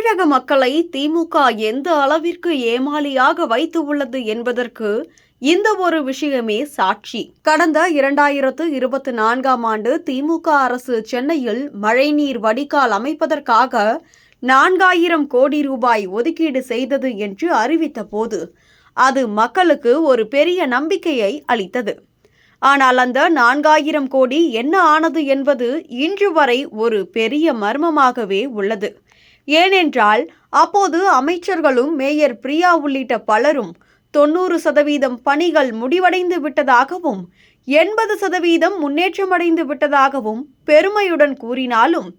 தமிழக மக்களை திமுக எந்த அளவிற்கு ஏமாளியாக வைத்து உள்ளது என்பதற்கு இந்த ஒரு விஷயமே சாட்சி. கடந்த 2024ஆம் ஆண்டு திமுக அரசு சென்னையில் மழைநீர் வடிகால் அமைப்பதற்காக 4000 கோடி ரூபாய் ஒதுக்கீடு செய்தது என்று அறிவித்த போது அது மக்களுக்கு ஒரு பெரிய நம்பிக்கையை அளித்தது. ஆனால் அந்த 4000 கோடி என்ன ஆனது என்பது இன்று வரை ஒரு பெரிய மர்மமாகவே உள்ளது. ஏனென்றால் அப்போது அமைச்சர்களும் மேயர் பிரியா உள்ளிட்ட பலரும் 90% பணிகள் முடிவடைந்து விட்டதாகவும் 80% முன்னேற்றமடைந்து விட்டதாகவும் பெருமையுடன் கூறினாலும்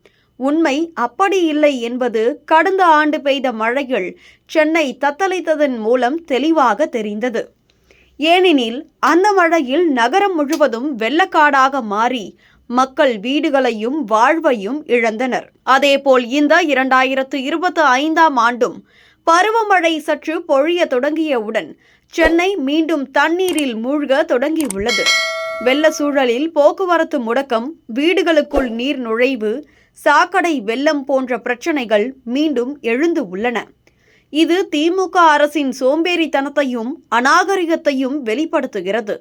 உண்மை அப்படி இல்லை என்பது கடந்த ஆண்டு பெய்த மழையில் சென்னை தத்தளித்ததன் மூலம் தெளிவாக தெரிந்தது. ஏனெனில் அந்த மழையில் நகரம் முழுவதும் வெள்ளக்காடாக மாறி மக்கள் வீடுகளையும் வாழ்வையும் இழந்தனர். அதேபோல் இந்த 2025ஆம் ஆண்டும் பருவமழை சற்று பொழிய தொடங்கியவுடன் சென்னை மீண்டும் தண்ணீரில் மூழ்க தொடங்கியுள்ளது. வெள்ள சூழலில் போக்குவரத்து முடக்கம், வீடுகளுக்குள் நீர் நுழைவு, சாக்கடை வெள்ளம் போன்ற பிரச்சனைகள் மீண்டும் எழுந்து உள்ளன. இது திமுக அரசின் சோம்பேறித்தனத்தையும் அநாகரிகத்தையும் வெளிப்படுத்துகிறது.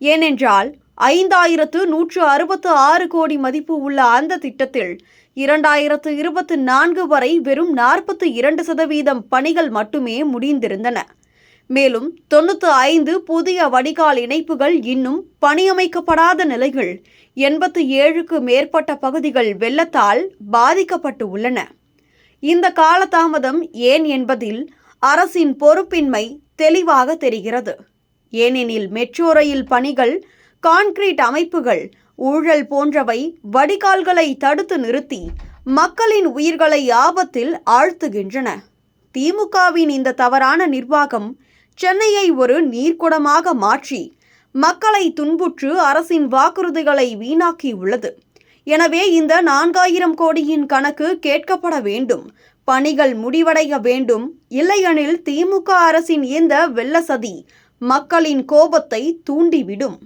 ஏனென்றால் 5166 கோடி மதிப்பு உள்ள அந்த திட்டத்தில் 2024 வரை வெறும் 42% பணிகள் மட்டுமே முடிந்திருந்தன. மேலும் 95 புதிய வடிகால் இணைப்புகள் இன்னும் பணியமைக்கப்படாத நிலையில் 87க்கு மேற்பட்ட பகுதிகள் வெள்ளத்தால் பாதிக்கப்பட்டு உள்ளன. இந்த காலதாமதம் ஏன் என்பதில் அரசின் பொறுப்பின்மை தெளிவாக தெரிகிறது. ஏனெனில் மெட்ரோ ரயில் பணிகள், கான்கிரீட் அமைப்புகள், ஊழல் போன்றவை வடிகால்களை தடுத்து நிறுத்தி மக்களின் உயிர்களை ஆபத்தில் ஆழ்த்துகின்றன. திமுகவின் இந்த தவறான நிர்வாகம் சென்னையை ஒரு நீர்க்குடமாக மாற்றி மக்களை துன்புற்று அரசின் வாக்குறுதிகளை வீணாக்கியுள்ளது. எனவே இந்த 4000 கோடியின் கணக்கு கேட்கப்பட வேண்டும், பணிகள் முடிவடைய வேண்டும். இல்லையெனில் திமுக அரசின் இந்த வெள்ள சதி மக்களின் கோபத்தை தூண்டிவிடும்.